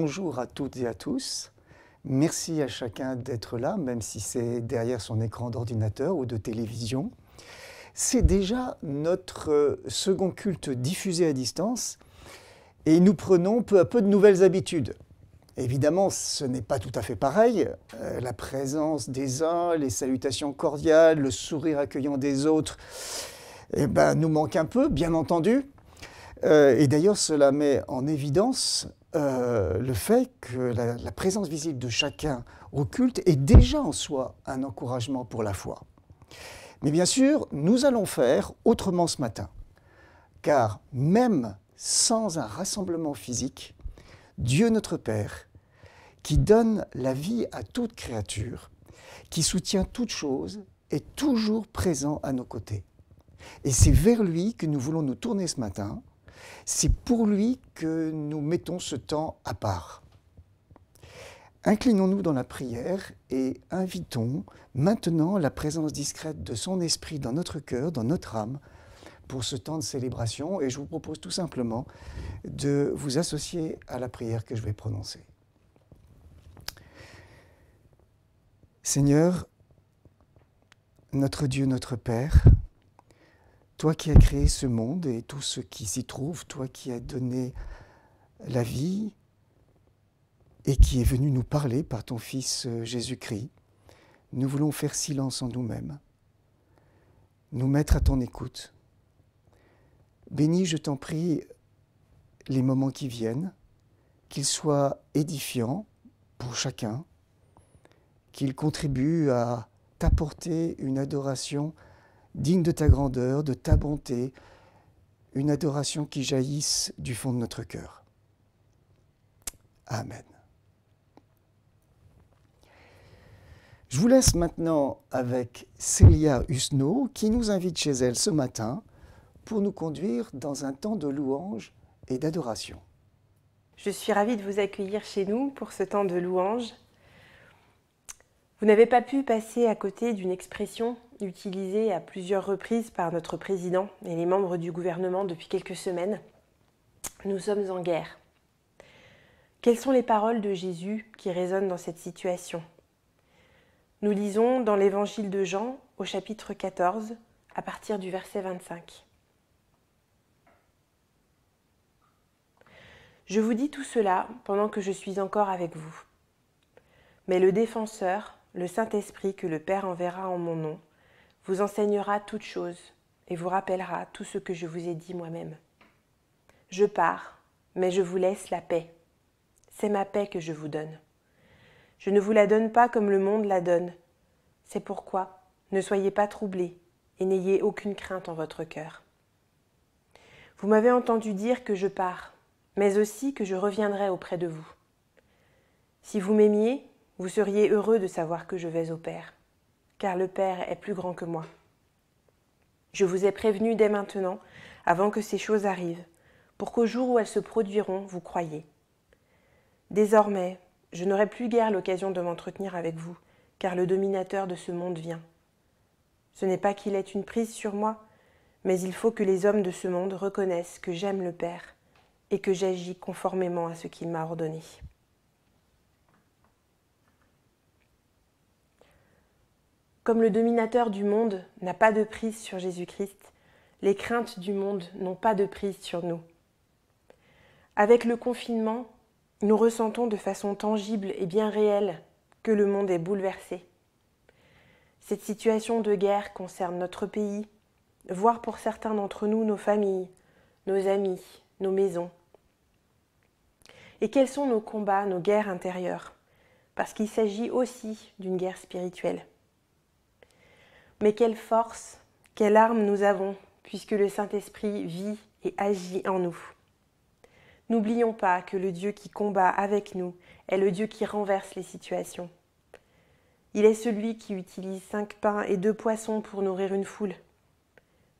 bonjour à toutes et à tous. Merci à chacun d'être là, même si c'est derrière son écran d'ordinateur ou de télévision. C'est déjà notre second culte diffusé à distance et nous prenons peu à peu de nouvelles habitudes. Évidemment, ce n'est pas tout à fait pareil. La présence des uns, les salutations cordiales, le sourire accueillant des autres, nous manque un peu, bien entendu. Et d'ailleurs, cela met en évidence le fait que la présence visible de chacun au culte est déjà en soi un encouragement pour la foi. Mais bien sûr, nous allons faire autrement ce matin, car même sans un rassemblement physique, Dieu notre Père, qui donne la vie à toute créature, qui soutient toute chose, est toujours présent à nos côtés. Et c'est vers lui que nous voulons nous tourner ce matin. C'est pour lui que nous mettons ce temps à part. Inclinons-nous dans la prière et invitons maintenant la présence discrète de son esprit dans notre cœur, dans notre âme, pour ce temps de célébration. Et je vous propose tout simplement de vous associer à la prière que je vais prononcer. Seigneur, notre Dieu, notre Père, toi qui as créé ce monde et tout ce qui s'y trouve, toi qui as donné la vie et qui est venu nous parler par ton Fils Jésus-Christ, nous voulons faire silence en nous-mêmes, nous mettre à ton écoute. Bénis, je t'en prie, les moments qui viennent, qu'ils soient édifiants pour chacun, qu'ils contribuent à t'apporter une adoration digne de ta grandeur, de ta bonté, une adoration qui jaillisse du fond de notre cœur. Amen. Je vous laisse maintenant avec Célia Husneau qui nous invite chez elle ce matin pour nous conduire dans un temps de louange et d'adoration. Je suis ravie de vous accueillir chez nous pour ce temps de louange. Vous n'avez pas pu passer à côté d'une expression utilisée à plusieurs reprises par notre président et les membres du gouvernement depuis quelques semaines. Nous sommes en guerre. Quelles sont les paroles de Jésus qui résonnent dans cette situation ? Nous lisons dans l'évangile de Jean au chapitre 14 à partir du verset 25. Je vous dis tout cela pendant que je suis encore avec vous. Mais le défenseur, le Saint-Esprit que le Père enverra en mon nom, vous enseignera toutes choses et vous rappellera tout ce que je vous ai dit moi-même. Je pars, mais je vous laisse la paix. C'est ma paix que je vous donne. Je ne vous la donne pas comme le monde la donne. C'est pourquoi ne soyez pas troublés et n'ayez aucune crainte en votre cœur. Vous m'avez entendu dire que je pars, mais aussi que je reviendrai auprès de vous. Si vous m'aimiez, vous seriez heureux de savoir que je vais au Père, car le Père est plus grand que moi. Je vous ai prévenu dès maintenant, avant que ces choses arrivent, pour qu'au jour où elles se produiront, vous croyiez. Désormais, je n'aurai plus guère l'occasion de m'entretenir avec vous, car le dominateur de ce monde vient. Ce n'est pas qu'il ait une prise sur moi, mais il faut que les hommes de ce monde reconnaissent que j'aime le Père et que j'agis conformément à ce qu'il m'a ordonné. Comme le dominateur du monde n'a pas de prise sur Jésus-Christ, les craintes du monde n'ont pas de prise sur nous. Avec le confinement, nous ressentons de façon tangible et bien réelle que le monde est bouleversé. Cette situation de guerre concerne notre pays, voire pour certains d'entre nous nos familles, nos amis, nos maisons. Et quels sont nos combats, nos guerres intérieures ? Parce qu'il s'agit aussi d'une guerre spirituelle. Mais quelle force, quelle arme nous avons, puisque le Saint-Esprit vit et agit en nous. N'oublions pas que le Dieu qui combat avec nous est le Dieu qui renverse les situations. Il est celui qui utilise 5 pains et 2 poissons pour nourrir une foule.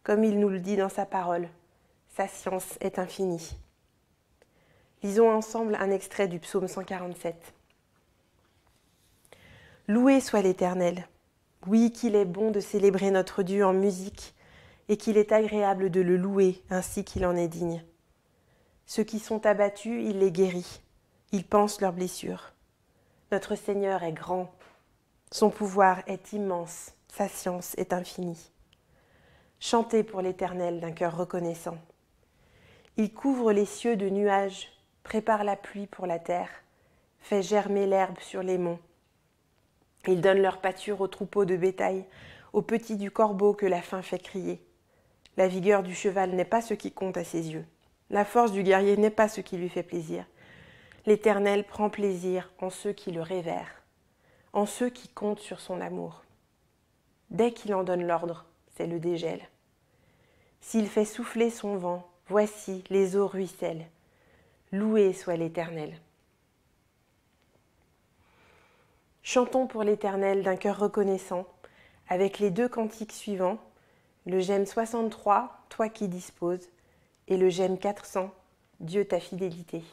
Comme il nous le dit dans sa parole, sa science est infinie. Lisons ensemble un extrait du psaume 147. Loué soit l'Éternel. Oui, qu'il est bon de célébrer notre Dieu en musique et qu'il est agréable de le louer ainsi qu'il en est digne. Ceux qui sont abattus, il les guérit. Ils pansent leurs blessures. Notre Seigneur est grand. Son pouvoir est immense. Sa science est infinie. Chantez pour l'Éternel d'un cœur reconnaissant. Il couvre les cieux de nuages, prépare la pluie pour la terre, fait germer l'herbe sur les monts. Il donne leur pâture aux troupeaux de bétail, aux petits du corbeau que la faim fait crier. La vigueur du cheval n'est pas ce qui compte à ses yeux. La force du guerrier n'est pas ce qui lui fait plaisir. L'Éternel prend plaisir en ceux qui le révèrent, en ceux qui comptent sur son amour. Dès qu'il en donne l'ordre, c'est le dégel. S'il fait souffler son vent, voici, les eaux ruissellent. Loué soit l'Éternel. Chantons pour l'Éternel d'un cœur reconnaissant, avec les 2 cantiques suivants, le gemme 63, toi qui disposes, et le gemme 400, Dieu ta fidélité.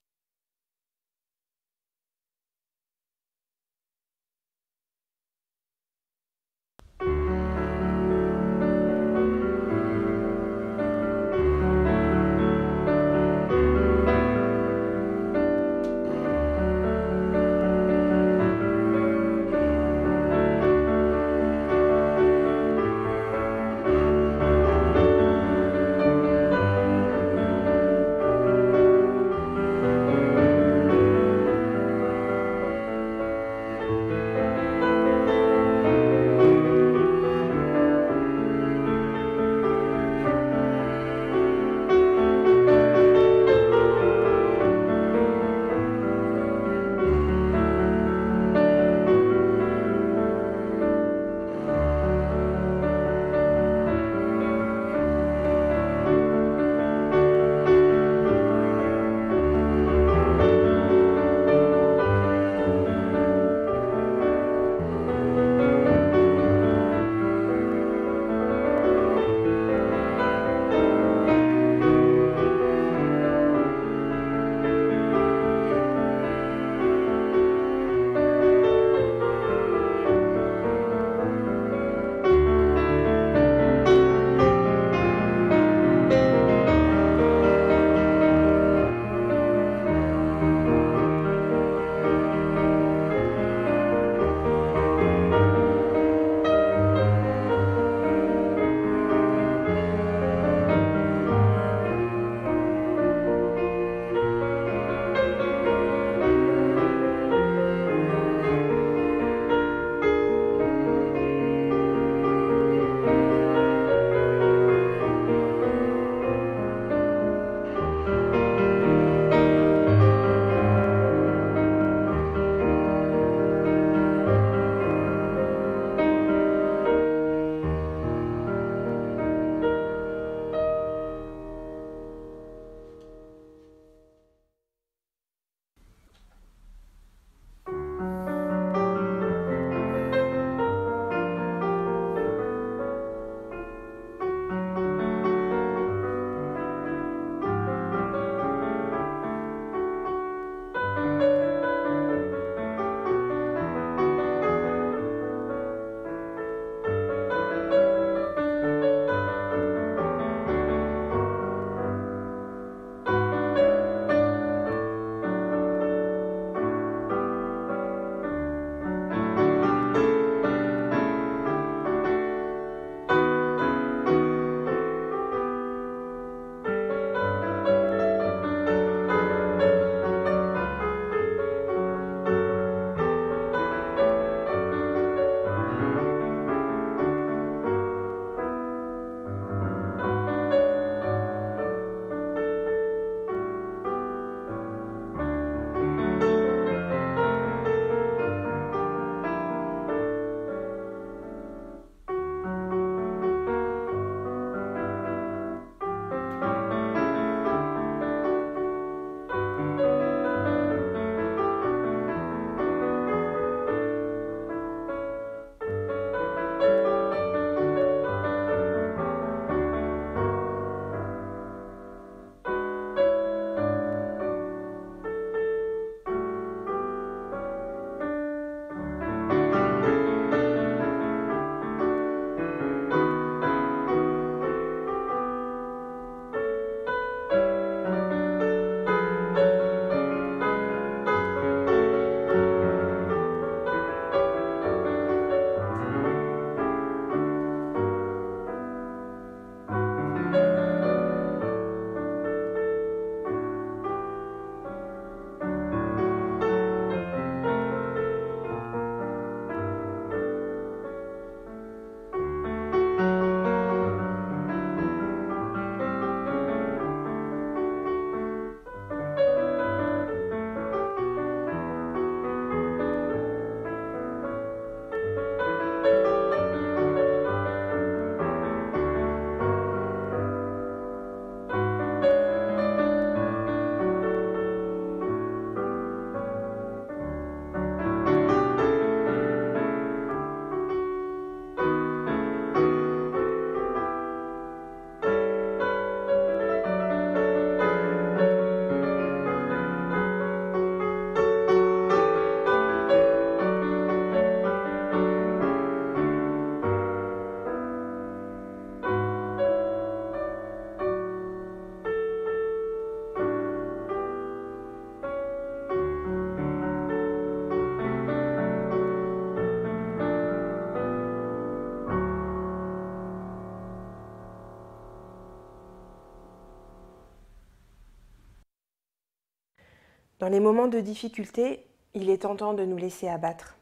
Dans les moments de difficulté, il est tentant de nous laisser abattre.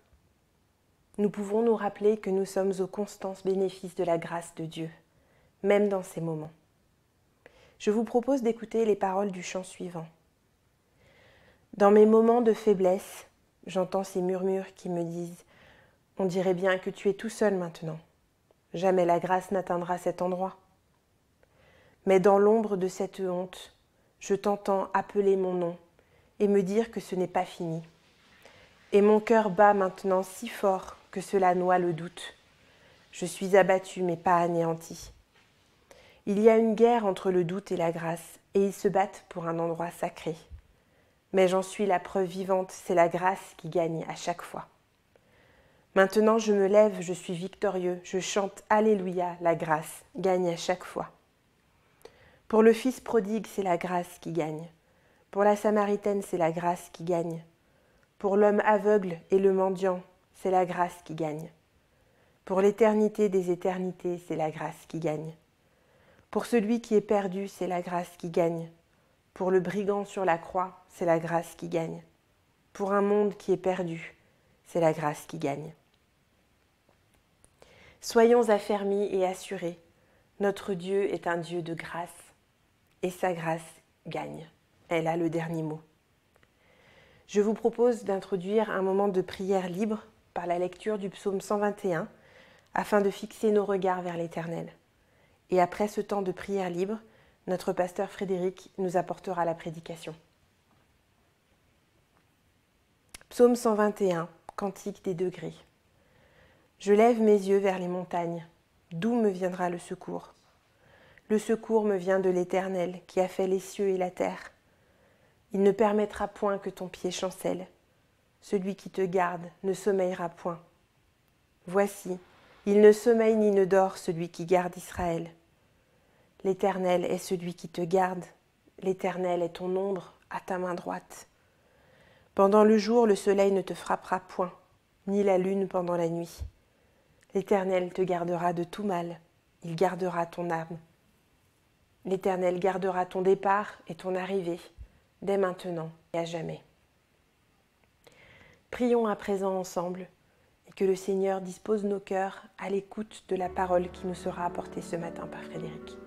Nous pouvons nous rappeler que nous sommes aux constants bénéfices de la grâce de Dieu, même dans ces moments. Je vous propose d'écouter les paroles du chant suivant. Dans mes moments de faiblesse, j'entends ces murmures qui me disent « On dirait bien que tu es tout seul maintenant. Jamais la grâce n'atteindra cet endroit. » Mais dans l'ombre de cette honte, je t'entends appeler mon nom et me dire que ce n'est pas fini. Et mon cœur bat maintenant si fort que cela noie le doute. Je suis abattu mais pas anéanti. Il y a une guerre entre le doute et la grâce, et ils se battent pour un endroit sacré. Mais j'en suis la preuve vivante, c'est la grâce qui gagne à chaque fois. Maintenant je me lève, je suis victorieux, je chante Alléluia, la grâce gagne à chaque fois. Pour le fils prodigue, c'est la grâce qui gagne. Pour la Samaritaine, c'est la grâce qui gagne. Pour l'homme aveugle et le mendiant, c'est la grâce qui gagne. Pour l'éternité des éternités, c'est la grâce qui gagne. Pour celui qui est perdu, c'est la grâce qui gagne. Pour le brigand sur la croix, c'est la grâce qui gagne. Pour un monde qui est perdu, c'est la grâce qui gagne. Soyons affermis et assurés, notre Dieu est un Dieu de grâce, et sa grâce gagne. Elle a le dernier mot. Je vous propose d'introduire un moment de prière libre par la lecture du psaume 121, afin de fixer nos regards vers l'Éternel. Et après ce temps de prière libre, notre pasteur Frédéric nous apportera la prédication. Psaume 121, Cantique des degrés. Je lève mes yeux vers les montagnes. D'où me viendra le secours? Le secours me vient de l'Éternel qui a fait les cieux et la terre. Il ne permettra point que ton pied chancelle. Celui qui te garde ne sommeillera point. Voici, il ne sommeille ni ne dort celui qui garde Israël. L'Éternel est celui qui te garde. L'Éternel est ton ombre à ta main droite. Pendant le jour, le soleil ne te frappera point, ni la lune pendant la nuit. L'Éternel te gardera de tout mal. Il gardera ton âme. L'Éternel gardera ton départ et ton arrivée, dès maintenant et à jamais. Prions à présent ensemble et que le Seigneur dispose nos cœurs à l'écoute de la parole qui nous sera apportée ce matin par Frédéric.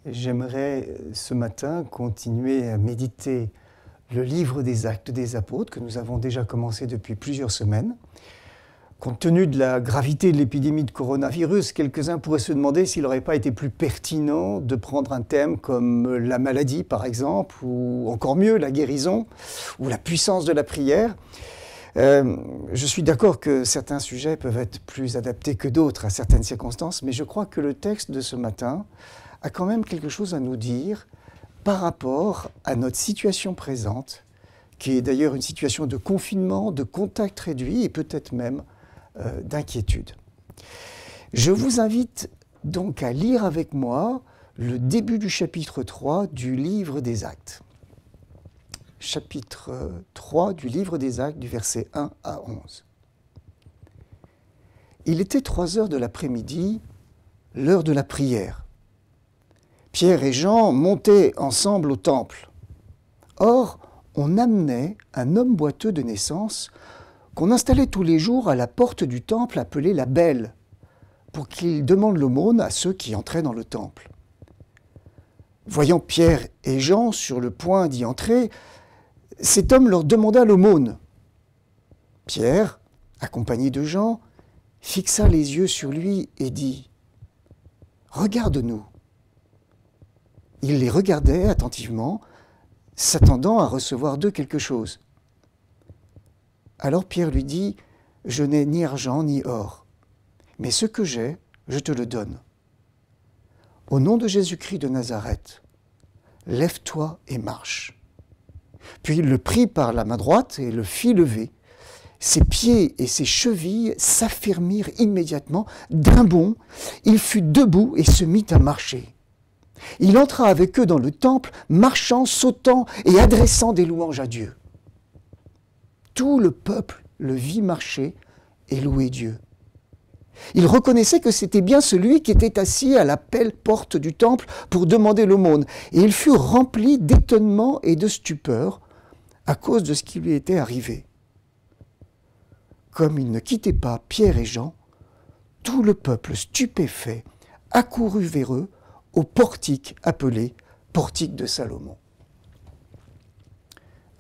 J'aimerais ce matin continuer à méditer le livre des Actes des Apôtres que nous avons déjà commencé depuis plusieurs semaines. Compte tenu de la gravité de l'épidémie de coronavirus, quelques-uns pourraient se demander s'il n'aurait pas été plus pertinent de prendre un thème comme la maladie par exemple, ou encore mieux la guérison, ou la puissance de la prière. Je suis d'accord que certains sujets peuvent être plus adaptés que d'autres à certaines circonstances, mais je crois que le texte de ce matin a quand même quelque chose à nous dire par rapport à notre situation présente, qui est d'ailleurs une situation de confinement, de contact réduit et peut-être même d'inquiétude. Je vous invite donc à lire avec moi le début du chapitre 3 du livre des Actes. Chapitre 3 du livre des Actes, du verset 1 à 11. Il était 3 heures de l'après-midi, l'heure de la prière. Pierre et Jean montaient ensemble au temple. Or, on amenait un homme boiteux de naissance qu'on installait tous les jours à la porte du temple appelée la Belle, pour qu'il demande l'aumône à ceux qui entraient dans le temple. Voyant Pierre et Jean sur le point d'y entrer, cet homme leur demanda l'aumône. Pierre, accompagné de Jean, fixa les yeux sur lui et dit « Regarde-nous ». Il les regardait attentivement, s'attendant à recevoir d'eux quelque chose. Alors Pierre lui dit « Je n'ai ni argent ni or, mais ce que j'ai, je te le donne. Au nom de Jésus-Christ de Nazareth, lève-toi et marche. » Puis il le prit par la main droite et le fit lever. Ses pieds et ses chevilles s'affermirent immédiatement. D'un bond, il fut debout et se mit à marcher. Il entra avec eux dans le temple, marchant, sautant et adressant des louanges à Dieu. Tout le peuple le vit marcher et louer Dieu. Il reconnaissait que c'était bien celui qui était assis à la porte du temple pour demander l'aumône, et il fut rempli d'étonnement et de stupeur à cause de ce qui lui était arrivé. Comme il ne quittait pas Pierre et Jean, tout le peuple stupéfait accourut vers eux au portique appelé portique de Salomon.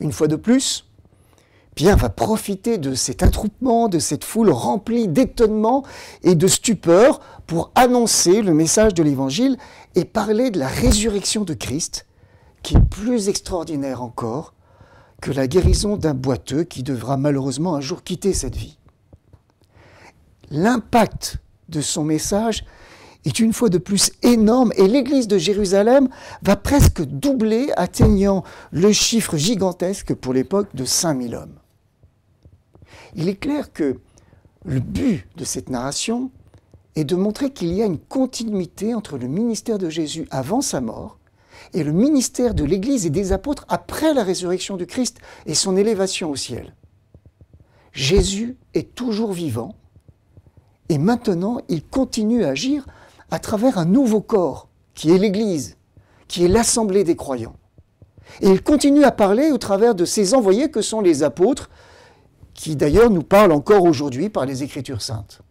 Une fois de plus, Pierre va profiter de cet attroupement, de cette foule remplie d'étonnement et de stupeur pour annoncer le message de l'Évangile et parler de la résurrection de Christ, qui est plus extraordinaire encore que la guérison d'un boiteux qui devra malheureusement un jour quitter cette vie. L'impact de son message est une fois de plus énorme et l'église de Jérusalem va presque doubler, atteignant le chiffre gigantesque pour l'époque de 5000 hommes. Il est clair que le but de cette narration est de montrer qu'il y a une continuité entre le ministère de Jésus avant sa mort et le ministère de l'Église et des apôtres après la résurrection du Christ et son élévation au ciel. Jésus est toujours vivant et maintenant il continue à agir à travers un nouveau corps qui est l'Église, qui est l'assemblée des croyants. Et il continue à parler au travers de ses envoyés que sont les apôtres, qui d'ailleurs nous parlent encore aujourd'hui par les Écritures saintes.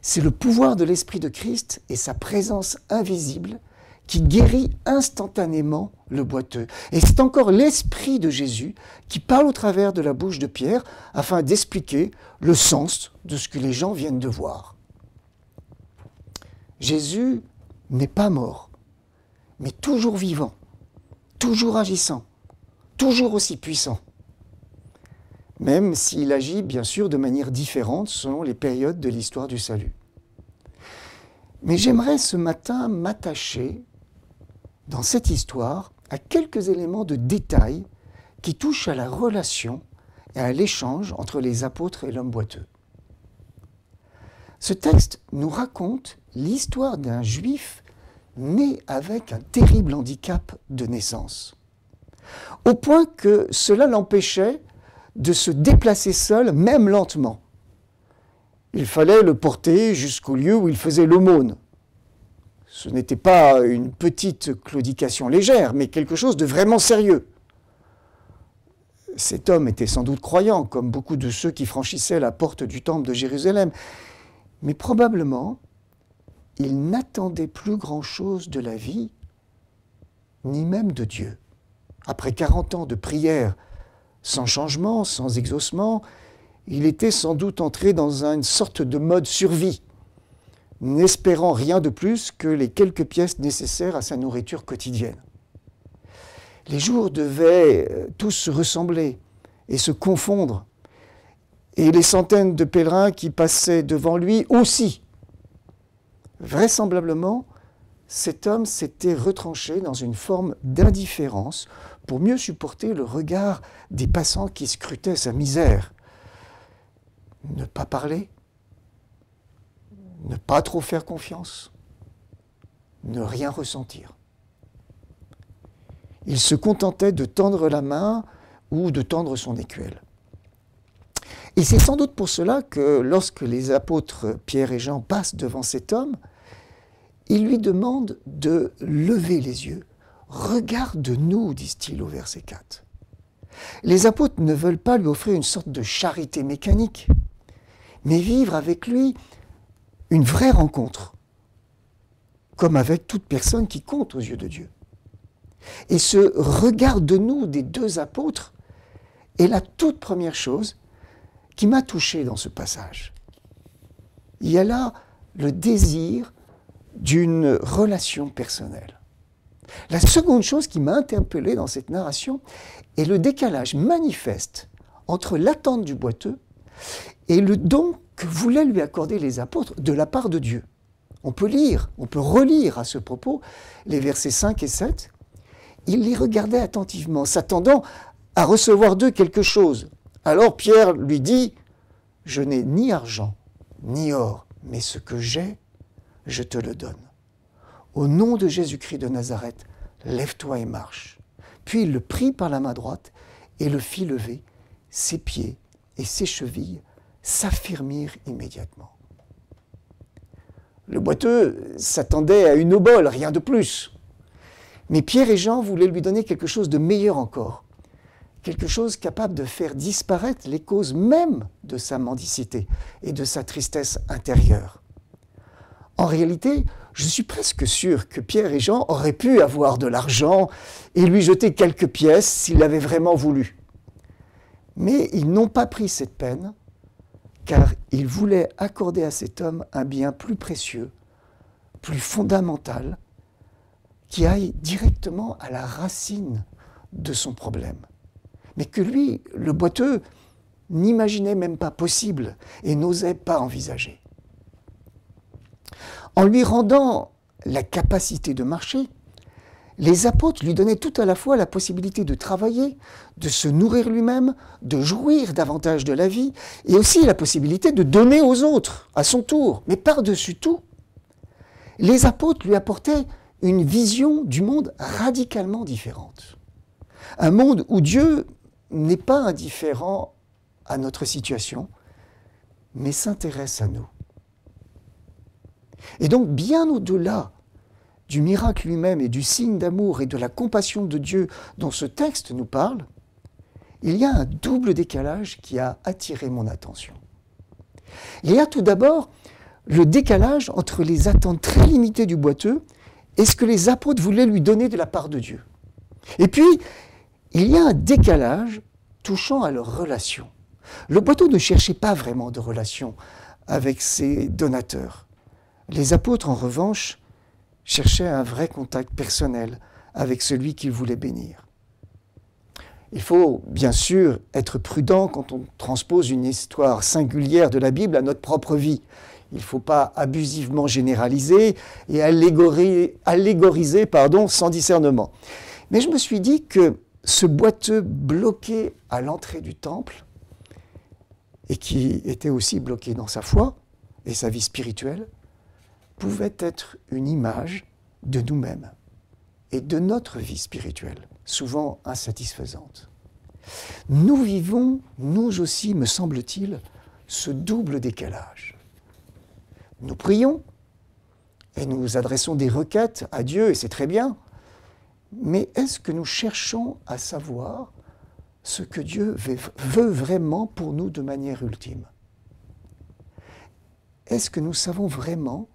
C'est le pouvoir de l'Esprit de Christ et sa présence invisible qui guérit instantanément le boiteux. Et c'est encore l'Esprit de Jésus qui parle au travers de la bouche de Pierre afin d'expliquer le sens de ce que les gens viennent de voir. Jésus n'est pas mort, mais toujours vivant, toujours agissant, toujours aussi puissant. Même s'il agit bien sûr de manière différente selon les périodes de l'histoire du salut. Mais j'aimerais ce matin m'attacher dans cette histoire à quelques éléments de détail qui touchent à la relation et à l'échange entre les apôtres et l'homme boiteux. Ce texte nous raconte l'histoire d'un juif né avec un terrible handicap de naissance, au point que cela l'empêchait de se déplacer seul, même lentement. Il fallait le porter jusqu'au lieu où il faisait l'aumône. Ce n'était pas une petite claudication légère, mais quelque chose de vraiment sérieux. Cet homme était sans doute croyant, comme beaucoup de ceux qui franchissaient la porte du temple de Jérusalem, mais probablement, il n'attendait plus grand-chose de la vie, ni même de Dieu. Après 40 ans de prière, sans changement, sans exaucement, il était sans doute entré dans une sorte de mode survie, n'espérant rien de plus que les quelques pièces nécessaires à sa nourriture quotidienne. Les jours devaient tous se ressembler et se confondre, et les centaines de pèlerins qui passaient devant lui aussi. Vraisemblablement, cet homme s'était retranché dans une forme d'indifférence pour mieux supporter le regard des passants qui scrutaient sa misère. Ne pas parler, ne pas trop faire confiance, ne rien ressentir. Il se contentait de tendre la main ou de tendre son écuelle. Et c'est sans doute pour cela que lorsque les apôtres Pierre et Jean passent devant cet homme, ils lui demandent de lever les yeux. « Regarde-nous », disent-ils au verset 4. Les apôtres ne veulent pas lui offrir une sorte de charité mécanique, mais vivre avec lui une vraie rencontre. comme avec toute personne qui compte aux yeux de Dieu. Et ce regard de nous des deux apôtres est la toute première chose qui m'a touché dans ce passage. Il y a là le désir d'une relation personnelle. La seconde chose qui m'a interpellé dans cette narration est le décalage manifeste entre l'attente du boiteux et le don que voulaient lui accorder les apôtres de la part de Dieu. On peut relire à ce propos les versets 5 et 7. Il les regardait attentivement, s'attendant à recevoir d'eux quelque chose. Alors Pierre lui dit « Je n'ai ni argent, ni or, mais ce que j'ai, je te le donne. Au nom de Jésus-Christ de Nazareth, lève-toi et marche. » Puis il le prit par la main droite et le fit lever. Ses pieds et ses chevilles s'affermirent immédiatement. Le boiteux s'attendait à une obole, rien de plus. Mais Pierre et Jean voulaient lui donner quelque chose de meilleur encore, quelque chose capable de faire disparaître les causes même de sa mendicité et de sa tristesse intérieure. En réalité, je suis presque sûr que Pierre et Jean auraient pu avoir de l'argent et lui jeter quelques pièces s'il l'avait vraiment voulu. Mais ils n'ont pas pris cette peine, car ils voulaient accorder à cet homme un bien plus précieux, plus fondamental, qui aille directement à la racine de son problème. Mais que lui, le boiteux, n'imaginait même pas possible et n'osait pas envisager. En lui rendant la capacité de marcher, les apôtres lui donnaient tout à la fois la possibilité de travailler, de se nourrir lui-même, de jouir davantage de la vie, et aussi la possibilité de donner aux autres, à son tour. Mais par-dessus tout, les apôtres lui apportaient une vision du monde radicalement différente. Un monde où Dieu n'est pas indifférent à notre situation, mais s'intéresse à nous. Et donc, bien au-delà du miracle lui-même et du signe d'amour et de la compassion de Dieu dont ce texte nous parle, il y a un double décalage qui a attiré mon attention. Il y a tout d'abord le décalage entre les attentes très limitées du boiteux et ce que les apôtres voulaient lui donner de la part de Dieu. Et puis, il y a un décalage touchant à leur relation. Le boiteux ne cherchait pas vraiment de relation avec ses donateurs. Les apôtres, en revanche, cherchaient un vrai contact personnel avec celui qu'ils voulaient bénir. Il faut bien sûr être prudent quand on transpose une histoire singulière de la Bible à notre propre vie. Il ne faut pas abusivement généraliser et allégoriser sans discernement. Mais je me suis dit que ce boiteux bloqué à l'entrée du temple, et qui était aussi bloqué dans sa foi et sa vie spirituelle, pouvait être une image de nous-mêmes et de notre vie spirituelle, souvent insatisfaisante. Nous vivons, nous aussi, me semble-t-il, ce double décalage. Nous prions et nous adressons des requêtes à Dieu, et c'est très bien, mais est-ce que nous cherchons à savoir ce que Dieu veut vraiment pour nous de manière ultime? Est-ce que nous savons vraiment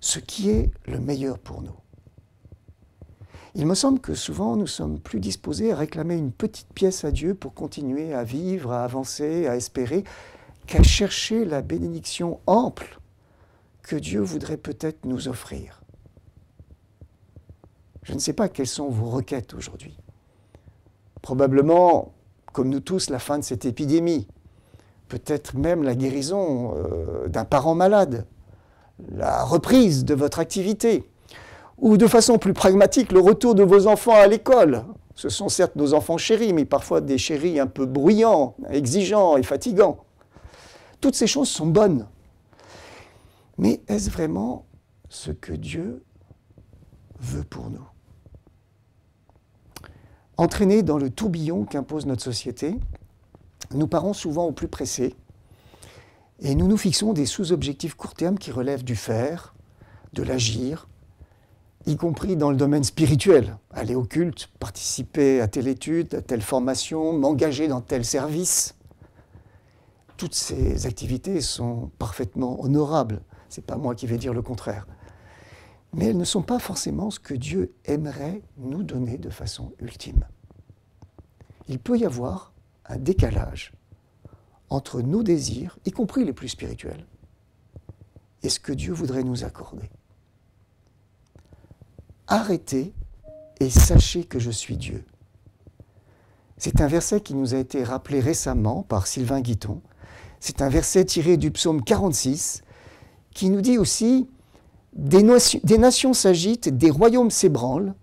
ce qui est le meilleur pour nous? Il me semble que souvent nous sommes plus disposés à réclamer une petite pièce à Dieu pour continuer à vivre, à avancer, à espérer, qu'à chercher la bénédiction ample que Dieu voudrait peut-être nous offrir. Je ne sais pas quelles sont vos requêtes aujourd'hui. Probablement, comme nous tous, la fin de cette épidémie, peut-être même la guérison d'un parent malade, la reprise de votre activité, ou de façon plus pragmatique, le retour de vos enfants à l'école. Ce sont certes nos enfants chéris, mais parfois des chéris un peu bruyants, exigeants et fatigants. Toutes ces choses sont bonnes. Mais est-ce vraiment ce que Dieu veut pour nous? Entraînés dans le tourbillon qu'impose notre société, nous partons souvent au plus pressé et nous nous fixons des sous-objectifs court terme qui relèvent du faire, de l'agir, y compris dans le domaine spirituel. Aller au culte, participer à telle étude, à telle formation, m'engager dans tel service. Toutes ces activités sont parfaitement honorables. Ce n'est pas moi qui vais dire le contraire. mais elles ne sont pas forcément ce que Dieu aimerait nous donner de façon ultime. Il peut y avoir un décalage entre nos désirs, y compris les plus spirituels, et ce que Dieu voudrait nous accorder. Arrêtez et sachez que je suis Dieu. C'est un verset qui nous a été rappelé récemment par Sylvain Guiton. C'est un verset tiré du psaume 46 qui nous dit aussi « Des nations s'agitent, des royaumes s'ébranlent,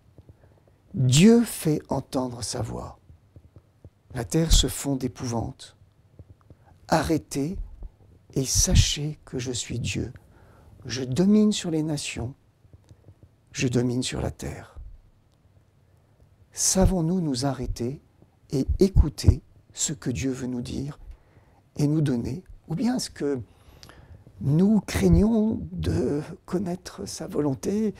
Dieu fait entendre sa voix. La terre se fond d'épouvante. Arrêtez et sachez que je suis Dieu. Je domine sur les nations, je domine sur la terre. » Savons-nous nous arrêter et écouter ce que Dieu veut nous dire et nous donner, ou bien est-ce que nous craignons de connaître sa volonté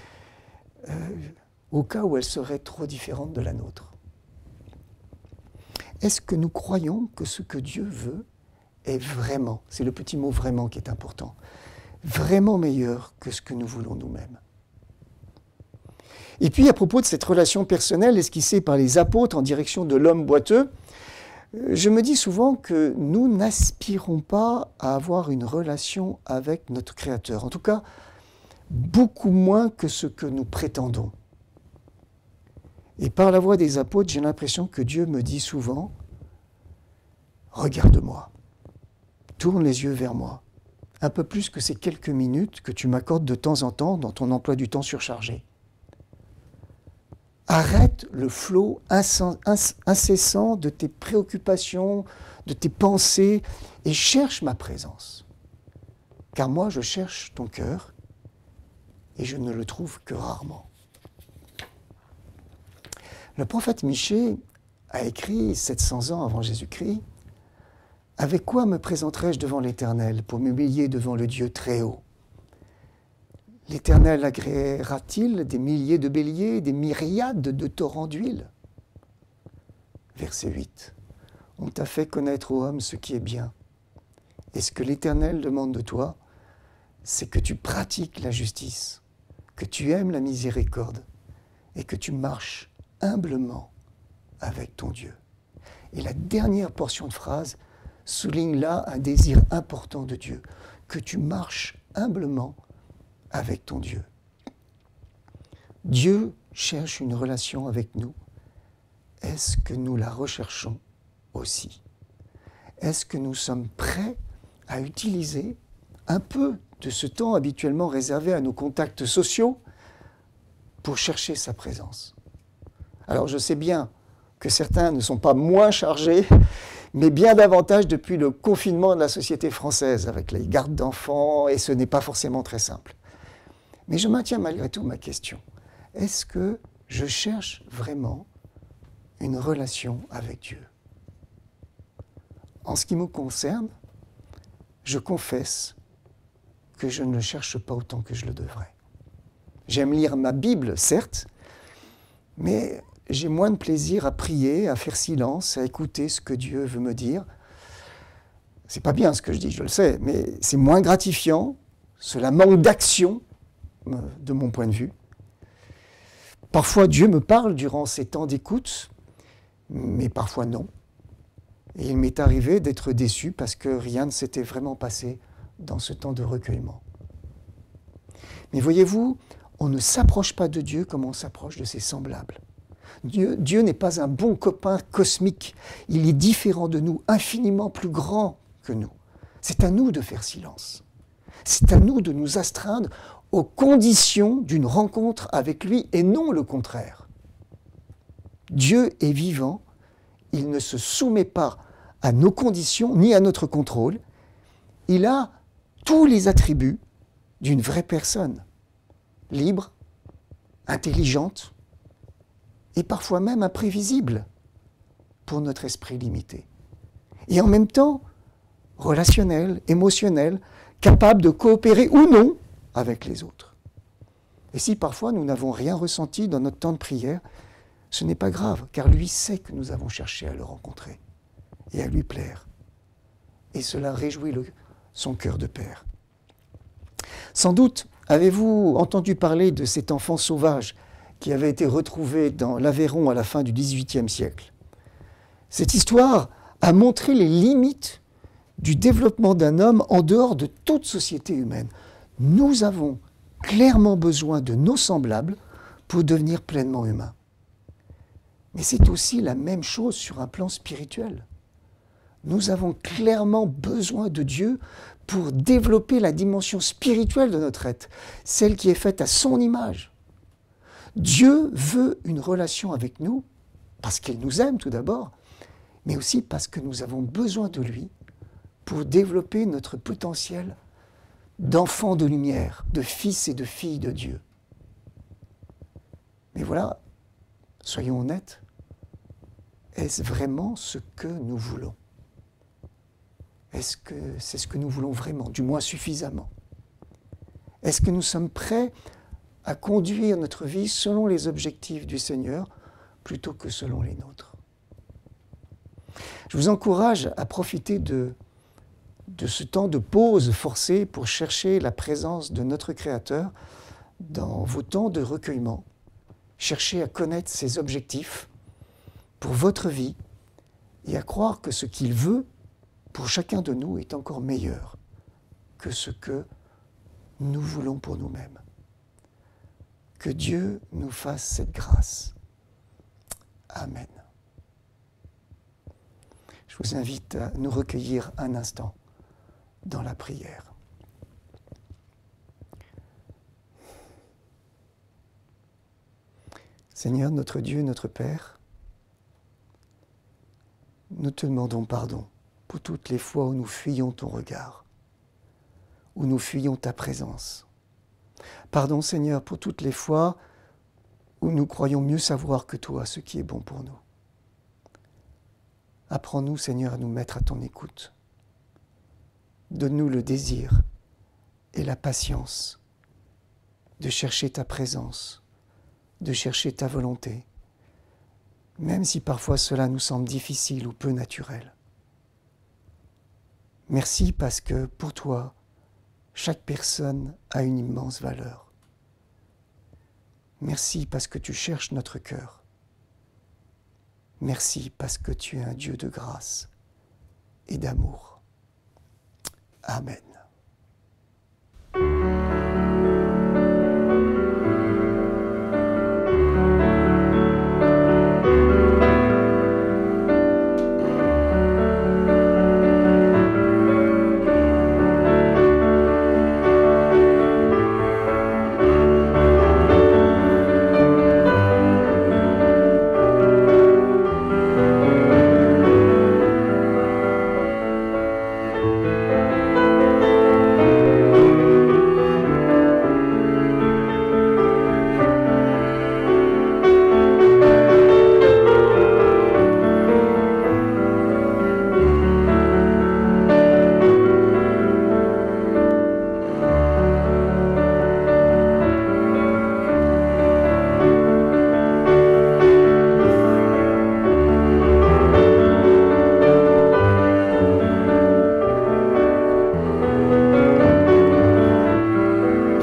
au cas où elle serait trop différente de la nôtre? Est-ce que nous croyons que ce que Dieu veut est vraiment, c'est le petit mot vraiment qui est important, vraiment meilleur que ce que nous voulons nous-mêmes? Et puis, à propos de cette relation personnelle esquissée par les apôtres en direction de l'homme boiteux, je me dis souvent que nous n'aspirons pas à avoir une relation avec notre Créateur. En tout cas, beaucoup moins que ce que nous prétendons. Et par la voix des apôtres, j'ai l'impression que Dieu me dit souvent « Regarde-moi, tourne les yeux vers moi, un peu plus que ces quelques minutes que tu m'accordes de temps en temps dans ton emploi du temps surchargé. Arrête le flot incessant de tes préoccupations, de tes pensées, et cherche ma présence. Car moi, je cherche ton cœur, et je ne le trouve que rarement. » Le prophète Michée a écrit 700 ans avant Jésus-Christ « Avec quoi me présenterai-je devant l'Éternel pour m'humilier devant le Dieu très haut ? L'Éternel agréera-t-il des milliers de béliers, des myriades de torrents d'huile ?» Verset 8. « On t'a fait connaître, ô homme, ce qui est bien. Et ce que l'Éternel demande de toi, c'est que tu pratiques la justice, que tu aimes la miséricorde et que tu marches humblement avec ton Dieu. » Et la dernière portion de phrase souligne là un désir important de Dieu, que tu marches humblement avec ton Dieu. Dieu cherche une relation avec nous. Est-ce que nous la recherchons aussi? Est-ce que nous sommes prêts à utiliser un peu de ce temps habituellement réservé à nos contacts sociaux pour chercher sa présence? Alors je sais bien que certains ne sont pas moins chargés, mais bien davantage depuis le confinement de la société française avec les gardes d'enfants, et ce n'est pas forcément très simple. Mais je maintiens malgré tout ma question. Est-ce que je cherche vraiment une relation avec Dieu? En ce qui me concerne, je confesse que je ne le cherche pas autant que je le devrais. J'aime lire ma Bible, certes, mais j'ai moins de plaisir à prier, à faire silence, à écouter ce que Dieu veut me dire. C'est pas bien ce que je dis, je le sais, mais c'est moins gratifiant, cela manque d'action, de mon point de vue. Parfois, Dieu me parle durant ces temps d'écoute, mais parfois non. Et il m'est arrivé d'être déçu parce que rien ne s'était vraiment passé dans ce temps de recueillement. Mais voyez-vous, on ne s'approche pas de Dieu comme on s'approche de ses semblables. Dieu n'est pas un bon copain cosmique. Il est différent de nous, infiniment plus grand que nous. C'est à nous de faire silence. C'est à nous de nous astreindre aux conditions d'une rencontre avec lui et non le contraire. Dieu est vivant, il ne se soumet pas à nos conditions ni à notre contrôle. Il a tous les attributs d'une vraie personne, libre, intelligente et parfois même imprévisible pour notre esprit limité. Et en même temps, relationnel, émotionnel, capable de coopérer ou non avec les autres. Et si parfois nous n'avons rien ressenti dans notre temps de prière, ce n'est pas grave, car lui sait que nous avons cherché à le rencontrer et à lui plaire. Et cela réjouit son cœur de père. Sans doute Avez-vous entendu parler de cet enfant sauvage qui avait été retrouvé dans l'Aveyron à la fin du XVIIIe siècle? Cette histoire a montré les limites du développement d'un homme en dehors de toute société humaine. Nous avons clairement besoin de nos semblables pour devenir pleinement humains. Mais c'est aussi la même chose sur un plan spirituel. Nous avons clairement besoin de Dieu pour développer la dimension spirituelle de notre être, celle qui est faite à son image. Dieu veut une relation avec nous, parce qu'il nous aime tout d'abord, mais aussi parce que nous avons besoin de lui pour développer notre potentiel d'enfants de lumière, de fils et de filles de Dieu. Mais voilà, soyons honnêtes, est-ce vraiment ce que nous voulons? Est-ce que c'est ce que nous voulons vraiment, du moins suffisamment? Est-ce que nous sommes prêts à conduire notre vie selon les objectifs du Seigneur plutôt que selon les nôtres? Je vous encourage à profiter de ce temps de pause forcée pour chercher la présence de notre Créateur dans vos temps de recueillement. Cherchez à connaître ses objectifs pour votre vie et à croire que ce qu'il veut pour chacun de nous est encore meilleur que ce que nous voulons pour nous-mêmes. Que Dieu nous fasse cette grâce. Amen. Je vous invite à nous recueillir un instant dans la prière. Seigneur, notre Dieu, notre Père, nous te demandons pardon pour toutes les fois où nous fuyons ton regard, où nous fuyons ta présence. Pardon, Seigneur, pour toutes les fois où nous croyons mieux savoir que toi ce qui est bon pour nous. Apprends-nous, Seigneur, à nous mettre à ton écoute. Donne-nous le désir et la patience de chercher ta présence, de chercher ta volonté, même si parfois cela nous semble difficile ou peu naturel. Merci parce que pour toi, chaque personne a une immense valeur. Merci parce que tu cherches notre cœur. Merci parce que tu es un Dieu de grâce et d'amour. Amen.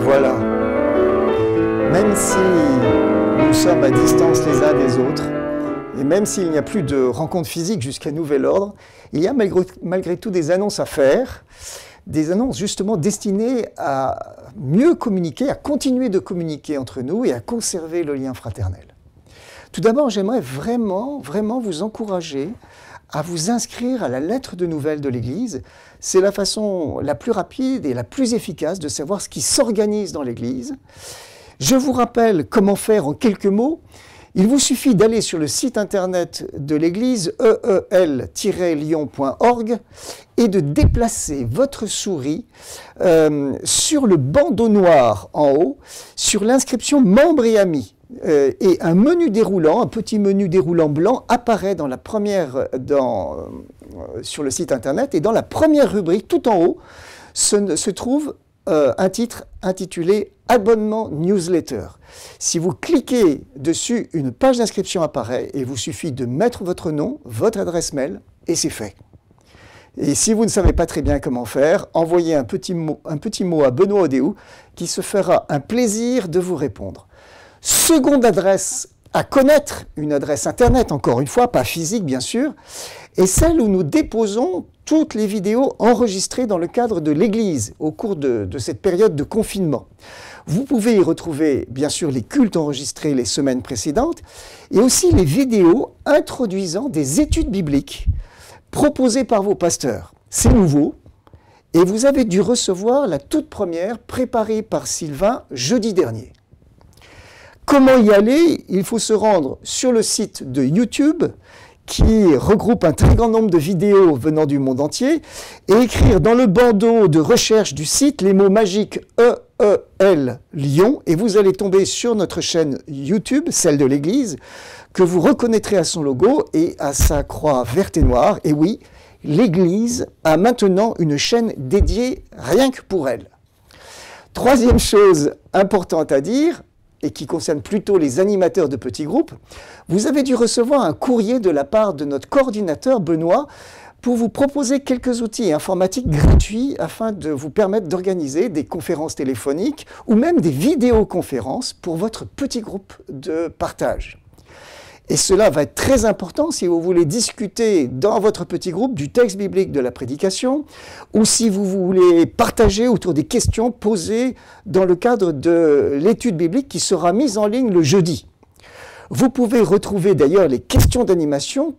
Voilà. Même si nous sommes à distance les uns des autres, et même s'il n'y a plus de rencontres physiques jusqu'à nouvel ordre, il y a malgré tout des annonces à faire, des annonces justement destinées à mieux communiquer, à continuer de communiquer entre nous et à conserver le lien fraternel. Tout d'abord, j'aimerais vraiment vous encourager à vous inscrire à la lettre de nouvelles de l'Église. C'est la façon la plus rapide et la plus efficace de savoir ce qui s'organise dans l'Église. Je vous rappelle comment faire en quelques mots. Il vous suffit d'aller sur le site internet de l'Église, eel-lyon.org, et de déplacer votre souris sur le bandeau noir en haut, sur l'inscription « Membres et amis ». Et un menu déroulant, un petit menu déroulant blanc apparaît sur le site internet, et dans la première rubrique, tout en haut, se trouve un titre intitulé « Abonnement newsletter ». Si vous cliquez dessus, une page d'inscription apparaît et il vous suffit de mettre votre nom, votre adresse mail, et c'est fait. Et si vous ne savez pas très bien comment faire, envoyez un petit mot à Benoît Odéou qui se fera un plaisir de vous répondre. Seconde adresse à connaître, une adresse internet, encore une fois, pas physique bien sûr, est celle où nous déposons toutes les vidéos enregistrées dans le cadre de l'Église au cours de cette période de confinement. Vous pouvez y retrouver bien sûr les cultes enregistrés les semaines précédentes et aussi les vidéos introduisant des études bibliques proposées par vos pasteurs. C'est nouveau et vous avez dû recevoir la toute première préparée par Sylvain jeudi dernier. Comment y aller? Il faut se rendre sur le site de YouTube qui regroupe un très grand nombre de vidéos venant du monde entier et écrire dans le bandeau de recherche du site les mots magiques EEL Lyon et vous allez tomber sur notre chaîne YouTube, celle de l'Église, que vous reconnaîtrez à son logo et à sa croix verte et noire. Et oui, l'Église a maintenant une chaîne dédiée rien que pour elle. Troisième chose importante à dire, et qui concerne plutôt les animateurs de petits groupes, vous avez dû recevoir un courrier de la part de notre coordinateur Benoît pour vous proposer quelques outils informatiques gratuits afin de vous permettre d'organiser des conférences téléphoniques ou même des vidéoconférences pour votre petit groupe de partage. Et cela va être très important si vous voulez discuter dans votre petit groupe du texte biblique de la prédication ou si vous voulez partager autour des questions posées dans le cadre de l'étude biblique qui sera mise en ligne le jeudi. Vous pouvez retrouver d'ailleurs les questions d'animation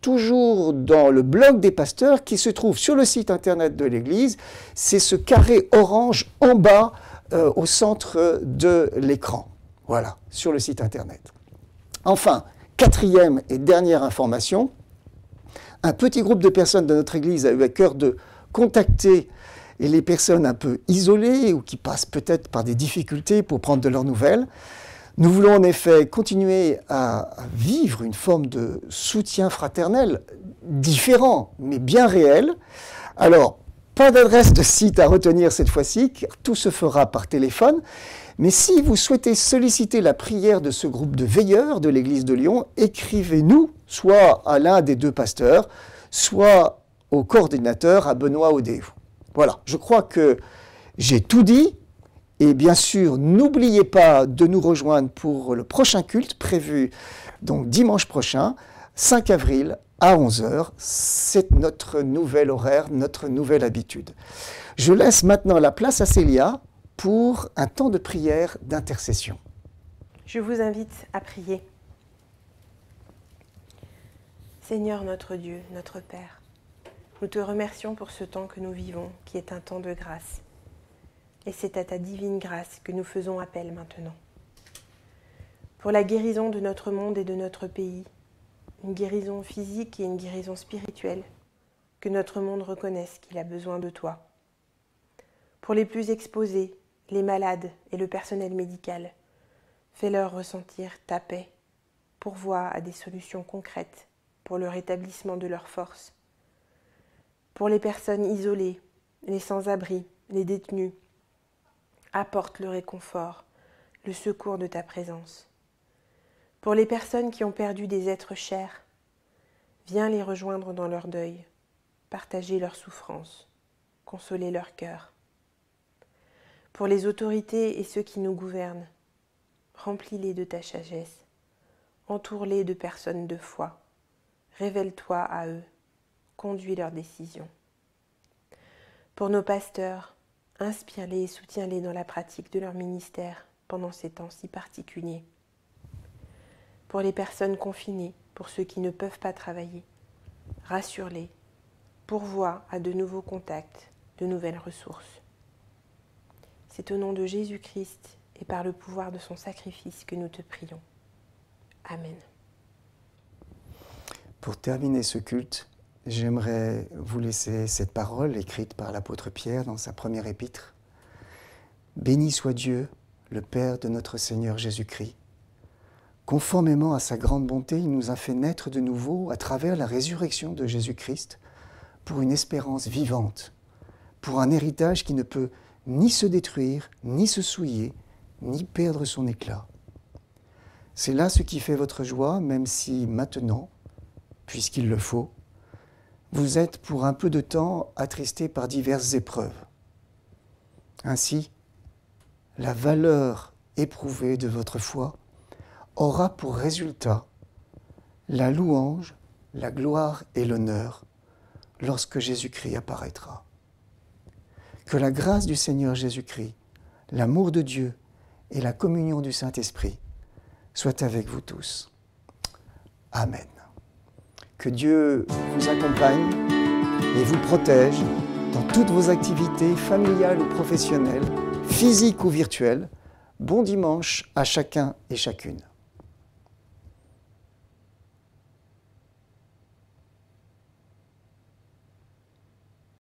toujours dans le blog des pasteurs qui se trouve sur le site internet de l'Église. C'est ce carré orange en bas au centre de l'écran. Voilà, sur le site internet. Enfin, quatrième et dernière information, un petit groupe de personnes de notre Église a eu à cœur de contacter les personnes un peu isolées ou qui passent peut-être par des difficultés pour prendre de leurs nouvelles. Nous voulons en effet continuer à vivre une forme de soutien fraternel différent, mais bien réel. Alors, pas d'adresse de site à retenir cette fois-ci, car tout se fera par téléphone. Mais si vous souhaitez solliciter la prière de ce groupe de veilleurs de l'Église de Lyon, écrivez-nous soit à l'un des deux pasteurs, soit au coordinateur, à Benoît Odéou. Voilà, je crois que j'ai tout dit. Et bien sûr, n'oubliez pas de nous rejoindre pour le prochain culte prévu donc dimanche prochain, 5 avril à 11 h. C'est notre nouvel horaire, notre nouvelle habitude. Je laisse maintenant la place à Célia pour un temps de prière d'intercession. Je vous invite à prier. Seigneur notre Dieu, notre Père, nous te remercions pour ce temps que nous vivons, qui est un temps de grâce. Et c'est à ta divine grâce que nous faisons appel maintenant. Pour la guérison de notre monde et de notre pays, une guérison physique et une guérison spirituelle, que notre monde reconnaisse qu'il a besoin de toi. Pour les plus exposés, les malades et le personnel médical, fais-leur ressentir ta paix, pourvois à des solutions concrètes pour le rétablissement de leurs forces. Pour les personnes isolées, les sans-abri, les détenus, apporte le réconfort, le secours de ta présence. Pour les personnes qui ont perdu des êtres chers, viens les rejoindre dans leur deuil, partager leur souffrance, consoler leur cœur. Pour les autorités et ceux qui nous gouvernent, remplis-les de ta sagesse, entoure-les de personnes de foi, révèle-toi à eux, conduis leurs décisions. Pour nos pasteurs, inspire-les et soutiens-les dans la pratique de leur ministère pendant ces temps si particuliers. Pour les personnes confinées, pour ceux qui ne peuvent pas travailler, rassure-les, pourvois à de nouveaux contacts, de nouvelles ressources. C'est au nom de Jésus-Christ et par le pouvoir de son sacrifice que nous te prions. Amen. Pour terminer ce culte, j'aimerais vous laisser cette parole écrite par l'apôtre Pierre dans sa première épître. « Béni soit Dieu, le Père de notre Seigneur Jésus-Christ. Conformément à sa grande bonté, il nous a fait naître de nouveau à travers la résurrection de Jésus-Christ pour une espérance vivante, pour un héritage qui ne peut ni se détruire, ni se souiller, ni perdre son éclat. C'est là ce qui fait votre joie, même si maintenant, puisqu'il le faut, vous êtes pour un peu de temps attristés par diverses épreuves. Ainsi, la valeur éprouvée de votre foi aura pour résultat la louange, la gloire et l'honneur lorsque Jésus-Christ apparaîtra. Que la grâce du Seigneur Jésus-Christ, l'amour de Dieu et la communion du Saint-Esprit soient avec vous tous. Amen. Que Dieu vous accompagne et vous protège dans toutes vos activités familiales ou professionnelles, physiques ou virtuelles. Bon dimanche à chacun et chacune.